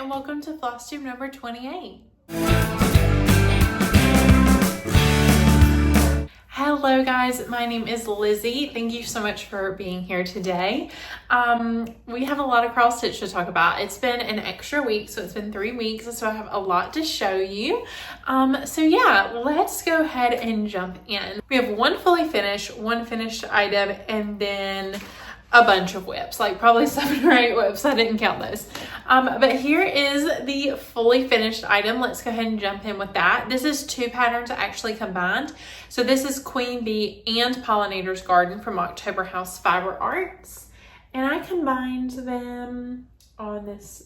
and welcome to Flosstube number 28. Hello guys, my name is Lizzie. Thank you so much for being here today. We have a lot of cross stitch to talk about. It's been an extra week, so it's been 3 weeks, so I have a lot to show you. So yeah, let's go ahead and jump in. We have one fully finished, one finished item, and then a bunch of WIPs, like probably 7 or 8 WIPs. I didn't count those. But here is the fully finished item. Let's go ahead and jump in with that. This is 2 patterns actually combined. So this is Queen Bee and Pollinators Garden from October House Fiber Arts. And I combined them on this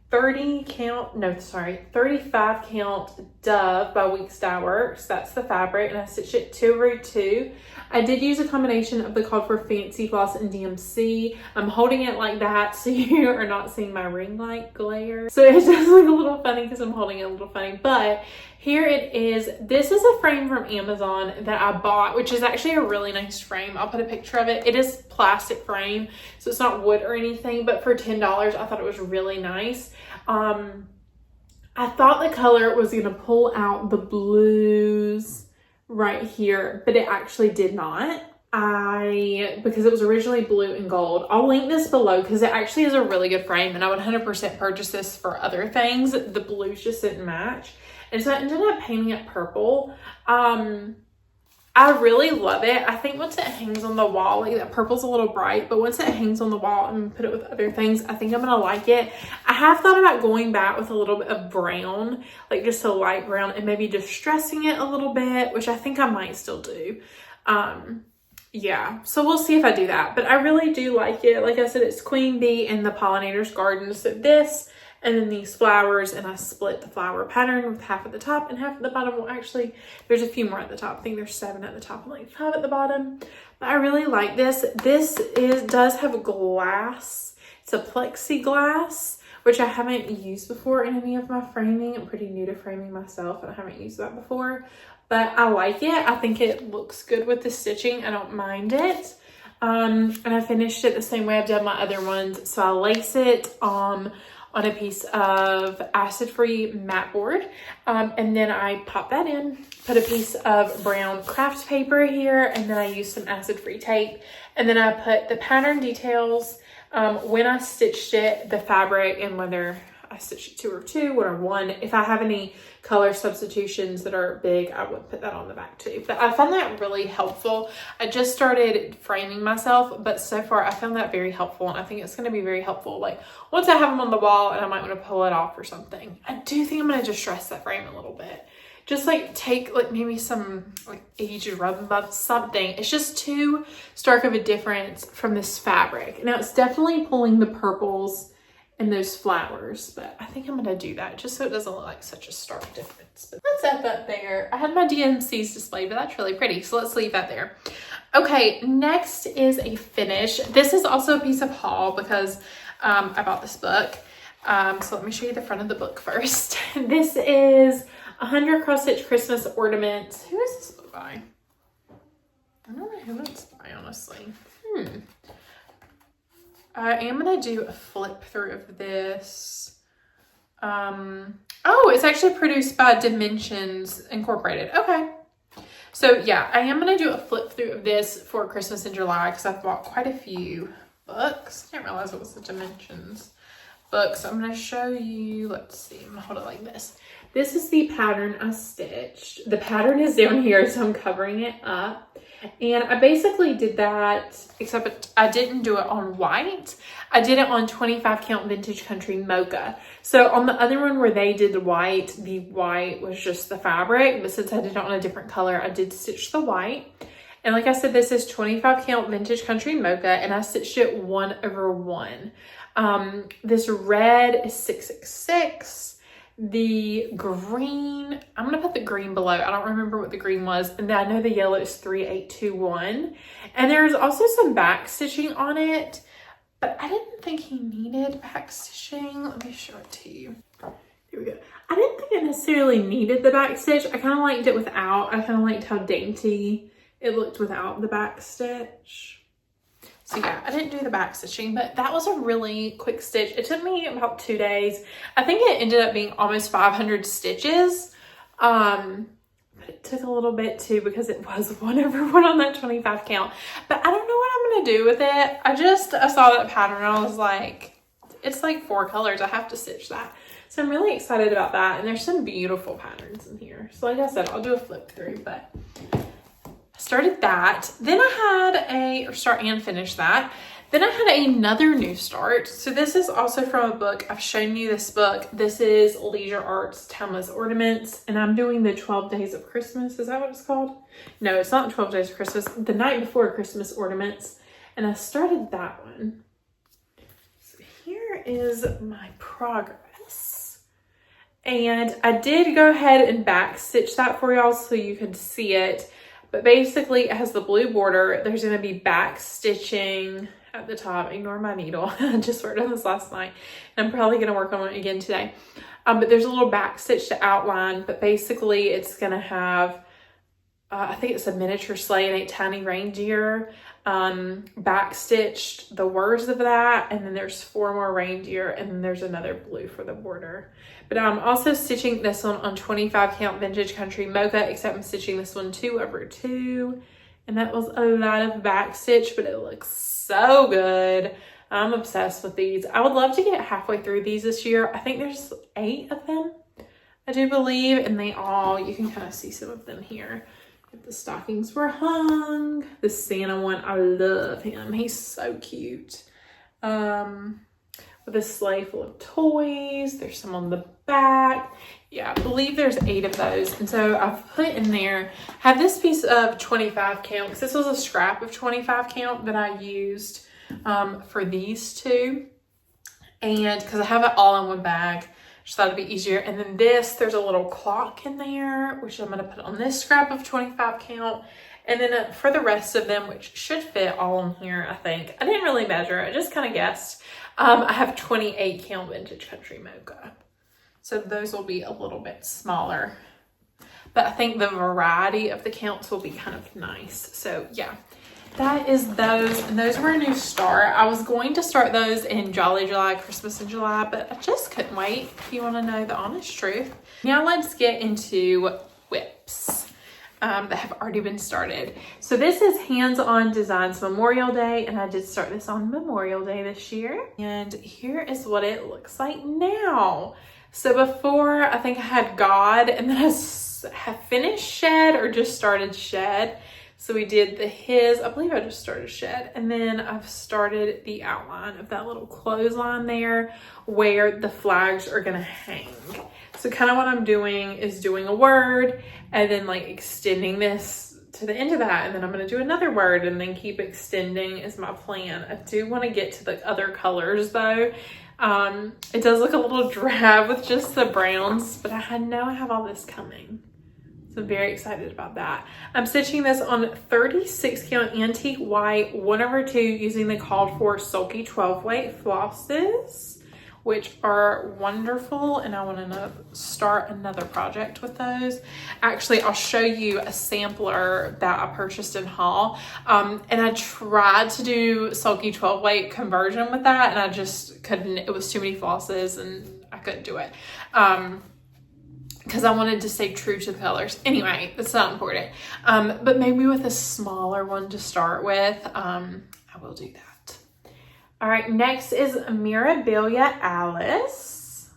35 count Dove by Weeks Dye Works. That's the fabric, and I stitched it 2/2. I did use a combination of the Called for Fancy Floss and DMC. I'm holding it like that so you are not seeing my ring light glare. So it does look a little funny because I'm holding it a little funny, but here it is. This is a frame from Amazon that I bought, which is actually a really nice frame. I'll put a picture of it. It is plastic frame, so it's not wood or anything, but for $10, I thought it was really nice. I thought the color was gonna pull out the blues right here, but it actually did not. Because it was originally blue and gold. I'll link this below because it actually is a really good frame, and I would 100% purchase this for other things. The blues just didn't match. And so I ended up painting it purple. I really love it. I think once it hangs on the wall, like that purple's a little bright, but once it hangs on the wall and put it with other things, I think I'm gonna like it. I have thought about going back with a little bit of brown, like just a light brown, and maybe distressing it a little bit, which I think I might still do. Yeah, so we'll see if I do that, but I really do like it. Like I said, it's Queen Bee and the Pollinators Garden. So this, and then these flowers, and I split the flower pattern with half at the top and half at the bottom. Well, actually, there's a few more at the top. I think there's 7 at the top and like 5 at the bottom. But I really like this. This does have glass. It's a plexiglass, which I haven't used before in any of my framing. I'm pretty new to framing myself, and I haven't used that before. But I like it. I think it looks good with the stitching. I don't mind it. And I finished it the same way I've done my other ones. So I lace it on a piece of acid-free mat board, and then I pop that in, put a piece of brown craft paper here, and then I use some acid-free tape, and then I put the pattern details when I stitched it, the fabric, and whether I stitched it 2 or 2 or 1. If I have any color substitutions that are big, I would put that on the back too. But I found that really helpful. I just started framing myself, but so far I found that very helpful, and I think it's going to be very helpful. Like once I have them on the wall and I might want to pull it off or something, I do think I'm going to distress that frame a little bit. Just like take like maybe some like aged rub buff, something. It's just too stark of a difference from this fabric. Now it's definitely pulling the purples and those flowers, but I think I'm gonna do that just so it doesn't look like such a stark difference. But that's up there. I had my DMCs displayed, but that's really pretty, so let's leave that there. Okay, next is a finish. This is also a piece of haul because I bought this book. So let me show you the front of the book first. This is 100 Cross Stitch Christmas Ornaments. Who is this book by? I don't know who it's by, honestly. I am going to do a flip through of this. Oh, it's actually produced by Dimensions Incorporated. Okay. So yeah, I am going to do a flip through of this for Christmas in July because I've bought quite a few books. I didn't realize it was the Dimensions book. So I'm going to show you, let's see, I'm going to hold it like this. This is the pattern I stitched. The pattern is down here, so I'm covering it up. And I basically did that, except I didn't do it on white. I did it on 25 count Vintage Country Mocha. So on the other one where they did the white was just the fabric. But since I did it on a different color, I did stitch the white. And like I said, this is 25 count Vintage Country Mocha, and I stitched it 1/1. This red is 666. The green, I'm going to put the green below. I don't remember what the green was. And I know the yellow is 3821. And there's also some back stitching on it, but I didn't think he needed back stitching. Let me show it to you. Here we go. I didn't think it necessarily needed the back stitch. I kind of liked it without. I kind of liked how dainty it looked without the back stitch. So yeah, I didn't do the back stitching, but that was a really quick stitch. It took me about 2 days. I think it ended up being almost 500 stitches. But it took a little bit too because it was 1/1 on that 25 count. But I don't know what I'm gonna do with it. I saw that pattern and I was like, it's like 4 colors. I have to stitch that. So I'm really excited about that. And there's some beautiful patterns in here. So like I said, I'll do a flip through, but I started that. Then I had finished that. Then I had another new start. So this is also from a book. I've shown you this book. This is Leisure Arts Timeless Ornaments. And I'm doing the 12 Days of Christmas. Is that what it's called? No, it's not 12 Days of Christmas. The Night Before Christmas Ornaments. And I started that one. So here is my progress. And I did go ahead and back stitch that for y'all so you could see it. But basically it has the blue border. There's going to be back stitching at the top. Ignore my needle. I just worked on this last night and I'm probably going to work on it again today. But there's a little back stitch to outline, but basically it's going to have, I think it's a miniature sleigh and a tiny reindeer, back stitched the words of that. And then there's 4 more reindeer and then there's another blue for the border. But I'm also stitching this one on 25 count Vintage Country Mocha, except I'm stitching this one 2/2. And that was a lot of back stitch, but it looks so good. I'm obsessed with these. I would love to get halfway through these this year. I think there's 8 of them, I do believe. And you can kind of see some of them here. The stockings were hung. The Santa one, I love him. He's so cute. With a sleigh full of toys. There's some on the back. Yeah, I believe there's 8 of those. And so I've put in there, have this piece of 25 count, because this was a scrap of 25 count that I used for these 2. And because I have it all in one bag, just thought it'd be easier. And then there's a little clock in there, which I'm going to put on this scrap of 25 count. And then for the rest of them, which should fit all in here, I think. I didn't really measure, I just kind of guessed. I have 28 count Vintage Country Mocha. So those will be a little bit smaller. But I think the variety of the counts will be kind of nice. So yeah, that is those. And those were a new start. I was going to start those in Jolly July, Christmas in July, but I just couldn't wait, if you want to know the honest truth. Now let's get into WIPS. That have already been started. So this is Hands-On Designs Memorial Day, and I did start this on Memorial Day this year. And here is what it looks like now. So before, I think I had God, and then I have finished Shed or just started Shed. So we did I believe I just started Shed, and then I've started the outline of that little clothesline there where the flags are gonna hang. So kind of what I'm doing is doing a word and then like extending this to the end of that. And then I'm going to do another word and then keep extending is my plan. I do want to get to the other colors though. It does look a little drab with just the browns, but I know I have all this coming. So I'm very excited about that. I'm stitching this on 36 count antique white 1/2 using the called for Sulky 12 weight flosses, which are wonderful, and I want to start another project with those. Actually, I'll show you a sampler that I purchased in haul, and I tried to do Sulky 12 weight conversion with that, and I just couldn't. It was too many flosses, and I couldn't do it. Because I wanted to stay true to the colors. Anyway, it's not important. But maybe with a smaller one to start with, I will do that. All right, next is Mirabilia Alice.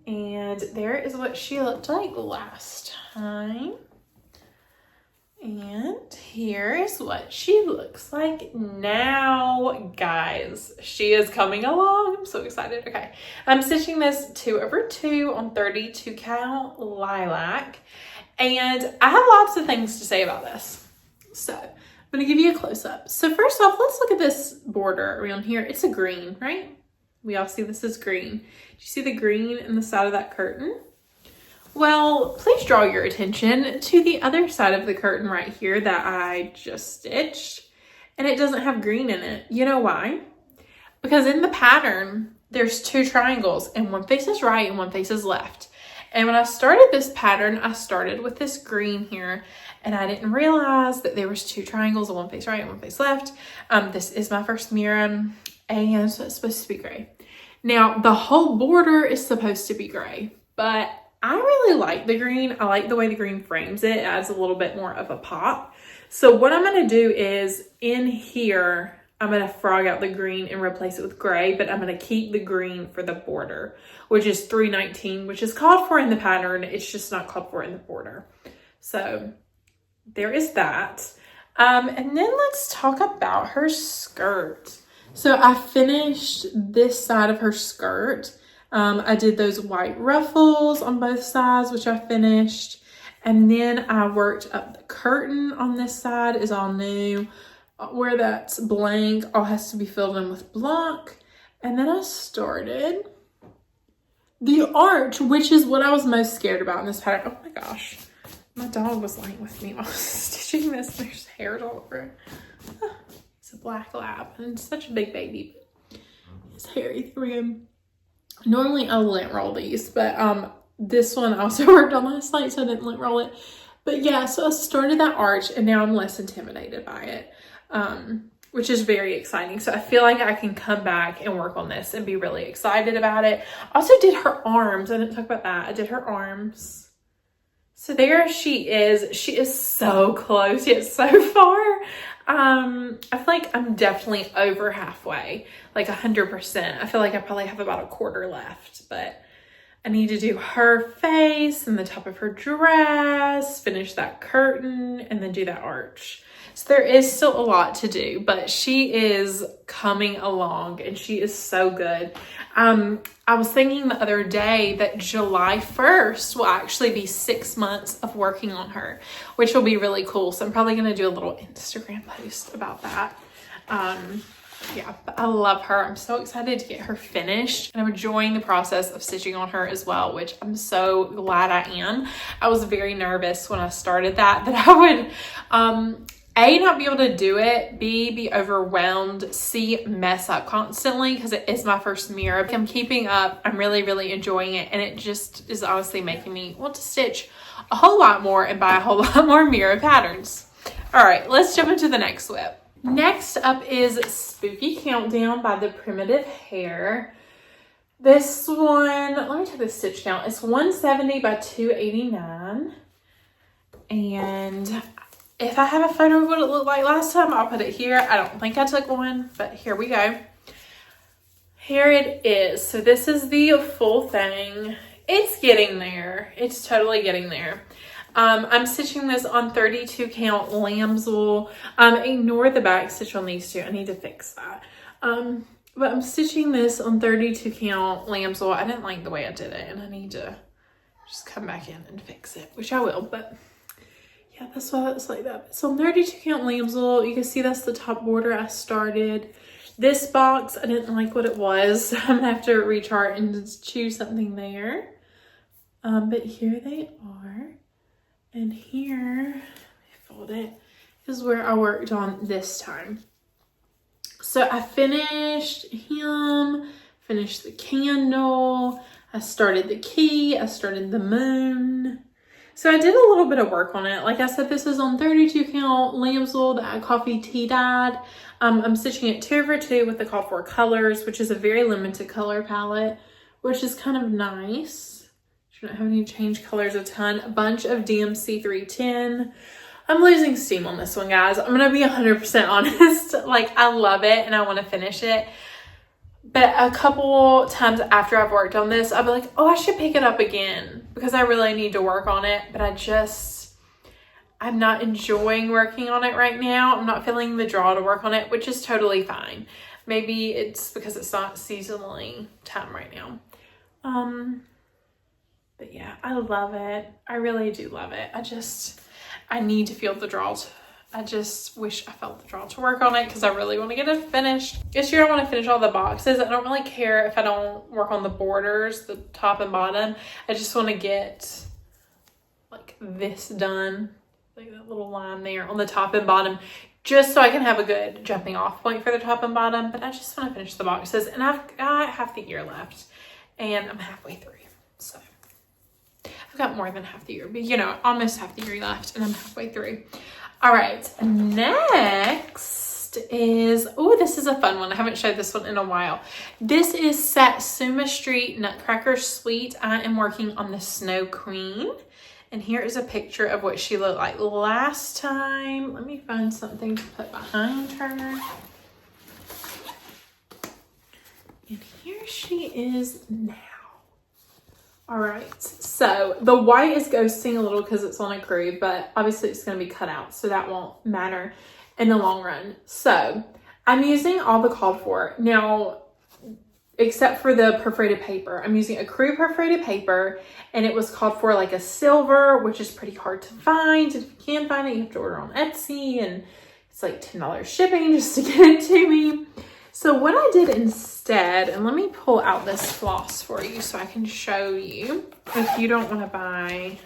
And there is what she looked like last time. And here is what she looks like now, guys. She is coming along. I'm so excited. Okay, I'm stitching this 2/2 on 32 count lilac. And I have lots of things to say about this. So I'm gonna give you a close-up. So first off, let's look at this border around here. It's a green, right? We all see this is green. Do you see the green in the side of that curtain? Well, please draw your attention to the other side of the curtain right here that I just stitched, and it doesn't have green in it. You know why? Because in the pattern, there's 2 triangles, and one faces right and one faces left. And when I started this pattern, I started with this green here, and I didn't realize that there was 2 triangles, one face right and one face left. This is my first mirror, and so it's supposed to be gray. Now the whole border is supposed to be gray, but I really like the green. I like the way the green frames it. It adds a little bit more of a pop. So what I'm going to do is in here, I'm going to frog out the green and replace it with gray, but I'm going to keep the green for the border, which is 319, which is called for in the pattern. It's just not called for in the border. So there is that. And then let's talk about her skirt. So I finished this side of her skirt. I did those white ruffles on both sides, which I finished. And then I worked up the curtain on this side is all new. Where that's blank, all has to be filled in with blanc. And then I started the arch, which is what I was most scared about in this pattern. Oh my gosh. My dog was laying with me while I was stitching this. There's hairs all over it. It's a black lab and it's such a big baby. It's hairy. There we go. Normally I lint roll these, but this one I also worked on last night, so I didn't lint roll it. But yeah, so I started that arch and now I'm less intimidated by it, which is very exciting. So I feel like I can come back and work on this and be really excited about it. I also did her arms. I didn't talk about that. I did her arms. So there she is. She is so close yet so far. I feel like I'm definitely over halfway, like 100%. I feel like I probably have about a quarter left, but I need to do her face and the top of her dress, finish that curtain, and then do that arch. So there is still a lot to do, but she is coming along and she is so good. I was thinking the other day that July 1st will actually be 6 months of working on her, which will be really cool. So I'm probably going to do a little Instagram post about that. Yeah, but I love her. I'm so excited to get her finished, and I'm enjoying the process of stitching on her as well, which I'm so glad I am. I was very nervous when I started that I would, A, not be able to do it, B, be overwhelmed, C, mess up constantly because it is my first mirror. I'm keeping up. I'm really, really enjoying it, and it just is honestly making me want to stitch a whole lot more and buy a whole lot more mirror patterns. All right, let's jump into the next WIP. Next up is Spooky Countdown by the Primitive Hair. This one, let me check the stitch count. It's 170 by 289. And if I have a photo of what it looked like last time, I'll put it here. I don't think I took one, but here we go. Here it is. So this is the full thing. It's getting there. It's totally getting there. I'm stitching this on 32 count lamb's wool. Ignore the back stitch on these two. I need to fix that. But I'm stitching this on 32 count lamb's wool. I didn't like the way I did it, and I need to just come back in and fix it, which I will. But yeah, that's why it's like that. So on 32 count lamb's wool, you can see that's the top border I started. This box, I didn't like what it was. So I'm gonna have to rechart and just choose something there. But here they are. And here, fold it, is where I worked on this time. So I finished him, finished the candle, I started the key, I started the moon. So I did a little bit of work on it. Like I said, this is on 32 count lamb's wool that I coffee tea dyed. I'm stitching it 2/2 with the called for colors, which is a very limited color palette, which is kind of nice. Don't have any change colors a ton. A bunch of DMC 310. I'm losing steam on this one, guys. I'm gonna be 100% honest. Like, I love it and I want to finish it, but a couple times after I've worked on this, I'll be like, oh, I should pick it up again because I really need to work on it. But I'm not enjoying working on it right now. I'm not feeling the draw to work on it, which is totally fine. Maybe it's because it's not seasonally time right now. But yeah, I love it. I really do love it. I need to feel the draw. I just wish I felt the draw to work on it because I really want to get it finished. This year I want to finish all the boxes. I don't really care if I don't work on the borders, the top and bottom. I just want to get like this done, like that little line there on the top and bottom, just so I can have a good jumping off point for the top and bottom. But I just want to finish the boxes, and I've got half the year left and I'm halfway through. So I've got more than half the year, but you know, almost half the year left and I'm halfway through. All right, next is, oh, this is a fun one. I haven't showed this one in a while. This is Satsuma Street Nutcracker Suite. I am working on the Snow Queen. And here is a picture of what she looked like last time. Let me find something to put behind her. And here she is now. All right, so the white is ghosting a little because it's on a crew, but obviously it's going to be cut out, so that won't matter in the long run. So I'm using all the called for. Now, except for the perforated paper, I'm using a crew perforated paper, and it was called for like a silver, which is pretty hard to find. If you can find it, you have to order on Etsy, and it's like $10 shipping just to get it to me. So what I did instead, and let me pull out this floss for you so I can show you if you don't want to buy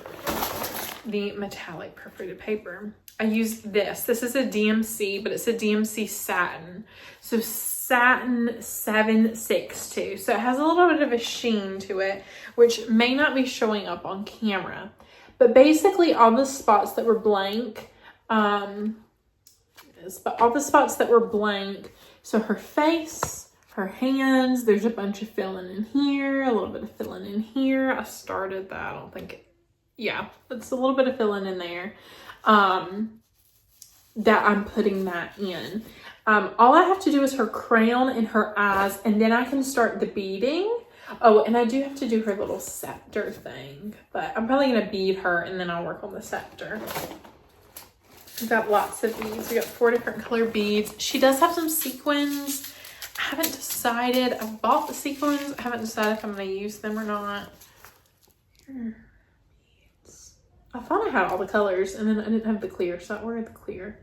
the metallic perforated paper. I used this. This is a DMC, but it's a DMC satin. So satin 762. So it has a little bit of a sheen to it, which may not be showing up on camera. But basically all the spots that were blank, so her face, her hands, there's a bunch of filling in here, a little bit of filling in here. I started that, I don't think, yeah, it's a little bit of filling in there, that I'm putting that in. All I have to do is her crown and her eyes, and then I can start the beading. Oh, and I do have to do her little scepter thing, but I'm probably gonna bead her and then I'll work on the scepter. We've got lots of beads. We got 4 different color beads. She does have some sequins. I haven't decided. I've bought the sequins. I haven't decided if I'm going to use them or not. Beads. I thought I had all the colors, and then I didn't have the clear, so I ordered the clear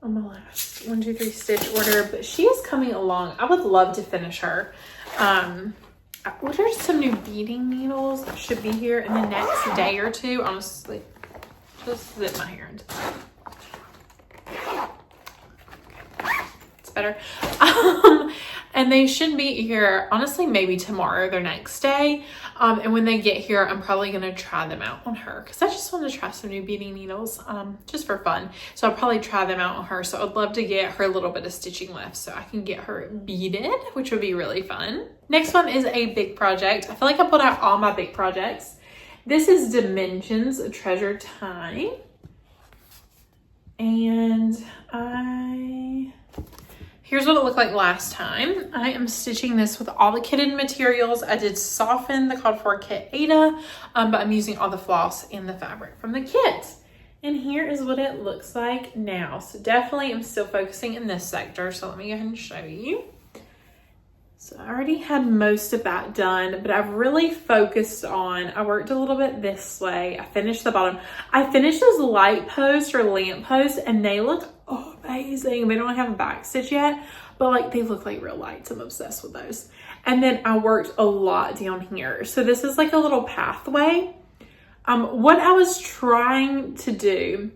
on my last 1, 2, 3 stitch order. But she is coming along. I would love to finish her. I ordered some new beading needles. Should be here in the next day or two. Honestly, just zip my hair into that. Better. And they should be here, honestly, maybe tomorrow or the next day. And when they get here, I'm probably going to try them out on her because I just want to try some new beading needles just for fun. So I'll probably try them out on her. So I'd love to get her a little bit of stitching left so I can get her beaded, which would be really fun. Next one is a big project. I feel like I pulled out all my big projects. This is Dimensions, a Treasure Time. And here's what it looked like last time. I am stitching this with all the kitted materials. I did soften the called for kit Ada, but I'm using all the floss and the fabric from the kit. And here is what it looks like now. So definitely I'm still focusing in this sector. So let me go ahead and show you. So I already had most of that done, but I've really focused on, I worked a little bit this way. I finished the bottom. I finished those light posts or lamp posts and they look amazing. They don't have a back stitch yet, but like they look like real lights. I'm obsessed with those. And then I worked a lot down here. So this is like a little pathway. What I was trying to do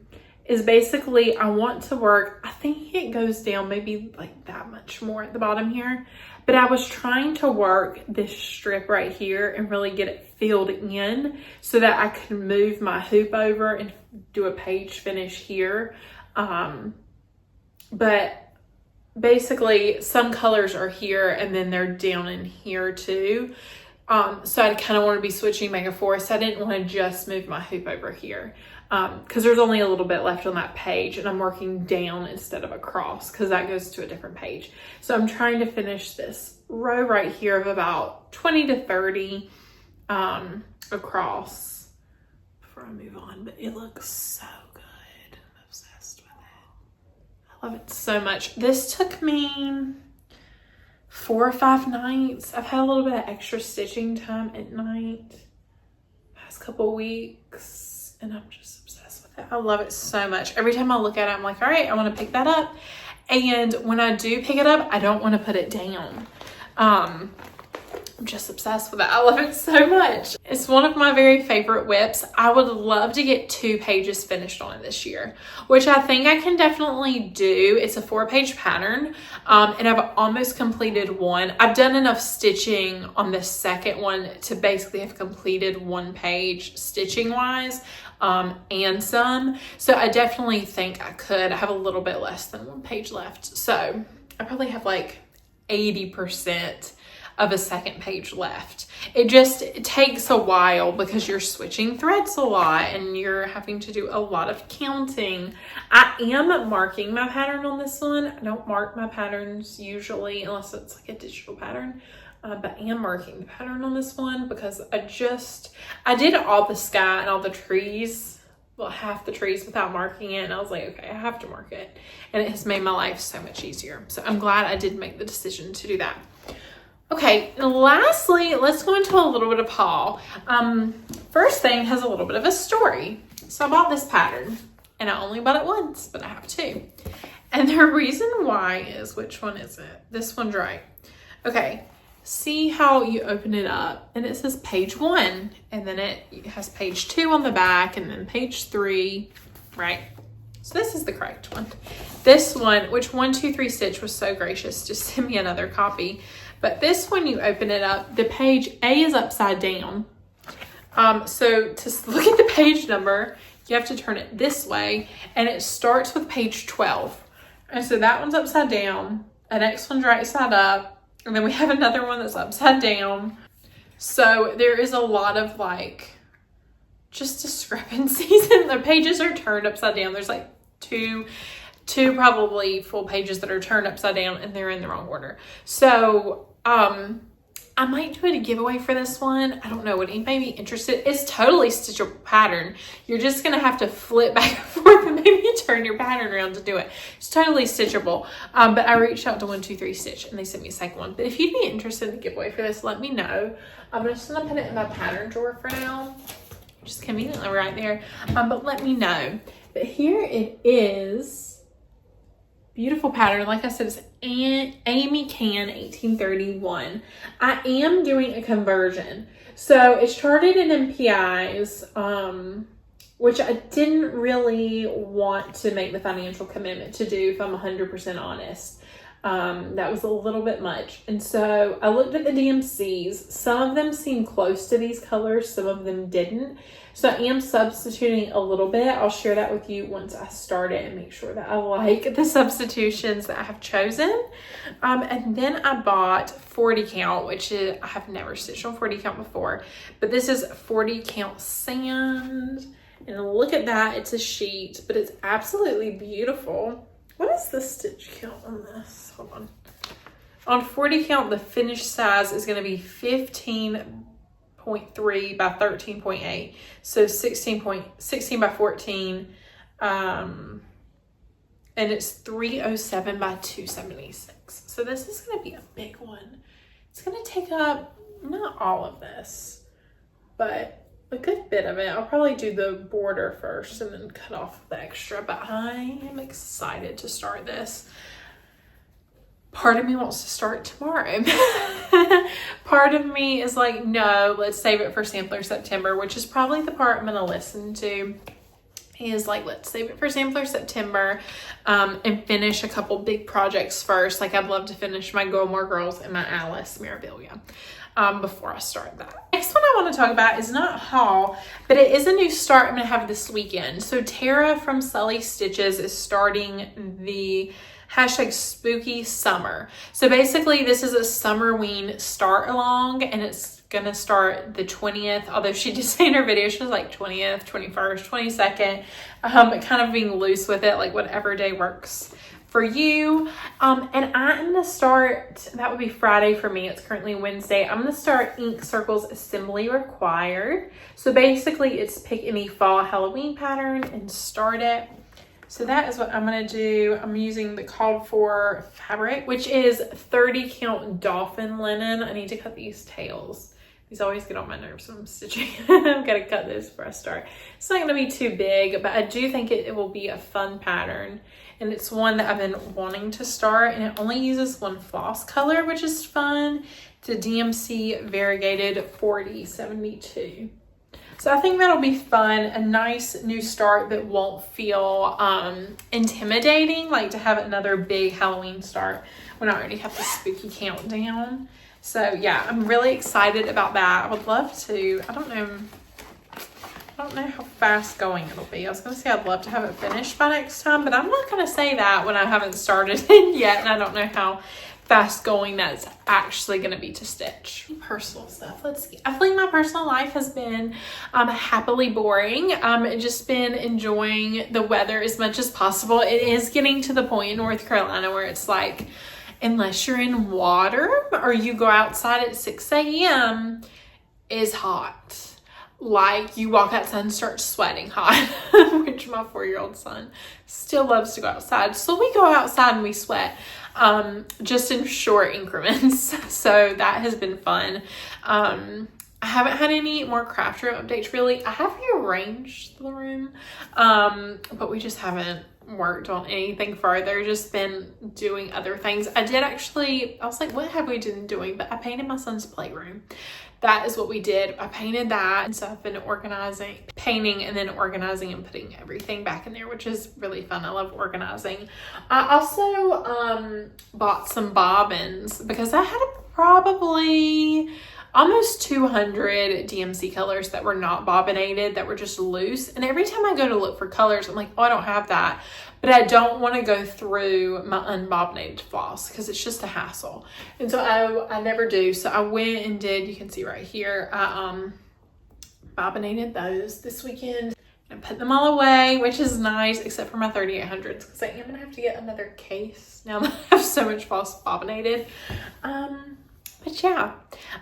is basically I want to work, I think it goes down maybe like that much more at the bottom here. But I was trying to work this strip right here and really get it filled in so that I can move my hoop over and do a page finish here. But basically some colors are here and then they're down in here too. So I kind of want to be switching back and forth. So I didn't want to just move my hoop over here. Because there's only a little bit left on that page and I'm working down instead of across because that goes to a different page. So I'm trying to finish this row right here of about 20 to 30 across before I move on. But it looks so good. I'm obsessed with it. I love it so much. This took me 4 or 5 nights. I've had a little bit of extra stitching time at night past couple weeks. And I'm just obsessed with it. I love it so much. Every time I look at it, I'm like, all right, I want to pick that up. And when I do pick it up, I don't want to put it down. I'm just obsessed with it. I love it so much. It's one of my very favorite WIPs. I would love to get 2 pages finished on it this year, which I think I can definitely do. It's a 4-page pattern, and I've almost completed one. I've done enough stitching on the second one to basically have completed 1 page stitching wise, and some. So I definitely think I could. I have a little bit less than 1 page left. So I probably have like 80% of a second page left. It takes a while because you're switching threads a lot and you're having to do a lot of counting. I am marking my pattern on this one. I don't mark my patterns usually unless it's like a digital pattern, but I am marking the pattern on this one because I did all the sky and all the trees, well, half the trees without marking it, and I was like, okay, I have to mark it, and it has made my life so much easier. So I'm glad I did make the decision to do that. Okay, and lastly, let's go into a little bit of haul. First thing has a little bit of a story. So I bought this pattern, and I only bought it once, but I have 2. And the reason why is, which one is it? This one's right. Okay, see how you open it up, and it says page 1, and then it has page 2 on the back, and then page 3, right? So this is the correct one. This one, which 123 Stitch was so gracious to send me another copy. But this one, you open it up, the page A is upside down. So to look at the page number, you have to turn it this way, and it starts with page 12. And so that one's upside down, the next one's right side up, and then we have another one that's upside down. So there is a lot of like just discrepancies, and the pages are turned upside down. There's like two probably full pages that are turned upside down, and they're in the wrong order. So I might do a giveaway for this one. I don't know, would anybody be interested? It's totally stitchable pattern. You're just gonna have to flip back and forth and maybe turn your pattern around to do it. It's totally stitchable. But I reached out to 123 Stitch and they sent me a second one. But if you'd be interested in a giveaway for this, let me know. I'm just gonna put it in my pattern drawer for now, just conveniently right there. But let me know. But here it is. Beautiful pattern. Like I said, it's Amy Can 1831. I am doing a conversion. So it's charted in MPIs, which I didn't really want to make the financial commitment to do, if I'm 100% honest. That was a little bit much. And so I looked at the DMCs. Some of them seem close to these colors, some of them didn't. So I am substituting a little bit. I'll share that with you once I start it and make sure that I like the substitutions that I have chosen. And then I bought 40 count, which is, I have never stitched on 40 count before, but this is 40 count sand. And look at that, it's a sheet, but it's absolutely beautiful. What is the stitch count on this? Hold on. On 40 count, the finished size is going to be 15.3 by 13.8. So 16 by 14. And it's 307 by 276. So this is going to be a big one. It's going to take up, not all of this, but a good bit of it. I'll probably do the border first and then cut off the extra, but I am excited to start this. Part of me wants to start tomorrow. Part of me is like, no, let's save it for Sampler September, which is probably the part I'm going to listen to. He is like, let's save it for Sampler September, and finish a couple big projects first. Like, I'd love to finish my Gilmore Girls and my Alice Mirabilia before I start that. Next one I want to talk about is not haul, but it is a new start I'm going to have this weekend. So Tara from Sully Stitches is starting the hashtag spooky summer. So basically this is a Summerween start along, and it's gonna start the 20th, although she did say in her video she was like 20th, 21st, 22nd, kind of being loose with it, like whatever day works for you. And I'm gonna start, that would be Friday for me, it's currently Wednesday, I'm gonna start Ink Circles Assembly Required. So basically it's pick any fall Halloween pattern and start it. So that is what I'm going to do. I'm using the called for fabric, which is 30 count dolphin linen. I need to cut these tails. These always get on my nerves when I'm stitching. I'm going to cut this before I start. It's not going to be too big, but I do think it will be a fun pattern. And it's one that I've been wanting to start, and it only uses one floss color, which is fun. It's a DMC variegated 4072. So I think that'll be fun, a nice new start that won't feel intimidating, like to have another big Halloween start when I already have the spooky countdown. So yeah, I'm really excited about that. I would love to, I don't know how fast going it'll be. I was gonna say I'd love to have it finished by next time, but I'm not gonna say that when I haven't started it yet, and I don't know how fast going that's actually going to be to stitch. Personal stuff, let's see. I feel like my personal life has been happily boring. Just been enjoying the weather as much as possible. It is getting to the point in North Carolina where it's like, unless you're in water or you go outside at 6 a.m. is hot. Like you walk outside and start sweating hot, which my 4-year-old son still loves to go outside. So we go outside and we sweat, just in short increments. So that has been fun. I haven't had any more craft room updates really. I have rearranged the room, but we just haven't worked on anything further, just been doing other things. I was like, what have we been doing? But I painted my son's playroom. That is what we did. I painted that, and so I've been painting and then organizing and putting everything back in there, which is really fun. I love organizing. I also bought some bobbins because I had probably almost 200 DMC colors that were not bobbinated, that were just loose. And every time I go to look for colors, I'm like, oh, I don't have that. But I don't want to go through my unbobbinated floss because it's just a hassle. And so I never do. So I went and did, you can see right here, I bobbinated those this weekend. And put them all away, which is nice, except for my 3800s, because I am going to have to get another case now that I have so much floss bobbinated. But yeah,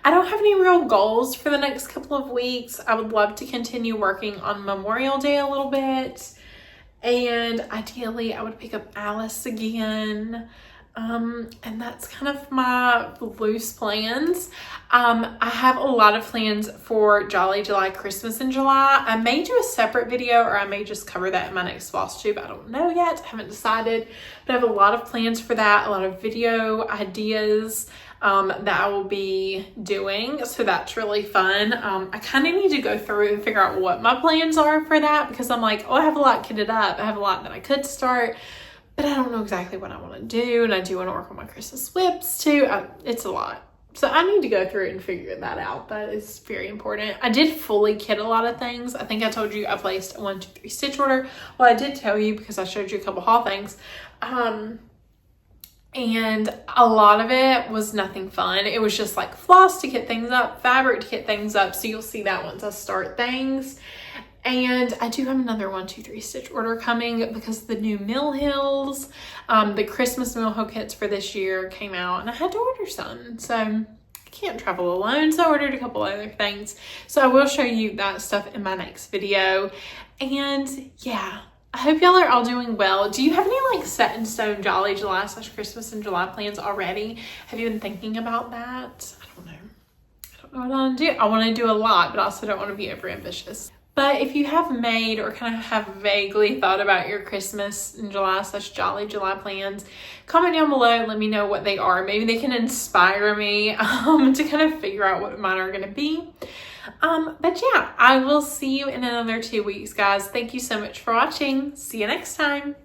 I don't have any real goals for the next couple of weeks. I would love to continue working on Memorial Day a little bit. And ideally, I would pick up Alice again. And that's kind of my loose plans. I have a lot of plans for Jolly July Christmas in July. I may do a separate video, or I may just cover that in my next Flosstube. I don't know yet. I haven't decided. But I have a lot of plans for that. A lot of video ideas that I will be doing. So that's really fun. I kind of need to go through and figure out what my plans are for that, because I'm like, oh, I have a lot kitted up. I have a lot that I could start, but I don't know exactly what I want to do. And I do want to work on my Christmas WIPS too. It's a lot. So I need to go through it and figure that out. That is very important. I did fully kit a lot of things. I think I told you I placed a 1, 2, 3 stitch order. Well, I did tell you because I showed you a couple haul things. And a lot of it was nothing fun. It was just like floss to kit things up, fabric to kit things up. So you'll see that once I start things. And I do have another 1, 2, 3 stitch order coming because the new Mill Hills, the Christmas Mill Hill kits for this year came out, and I had to order some. So I can't travel alone, so I ordered a couple other things. So I will show you that stuff in my next video. And yeah, I hope y'all are all doing well. Do you have any like set in stone Jolly July / Christmas in July plans already? Have you been thinking about that? I don't know. I don't know what I want to do. I want to do a lot, but I also don't want to be over ambitious. But if you have made or kind of have vaguely thought about your Christmas in July / Jolly July plans, comment down below and let me know what they are. Maybe they can inspire me to kind of figure out what mine are going to be. But yeah, I will see you in another 2 weeks, guys. Thank you so much for watching. See you next time.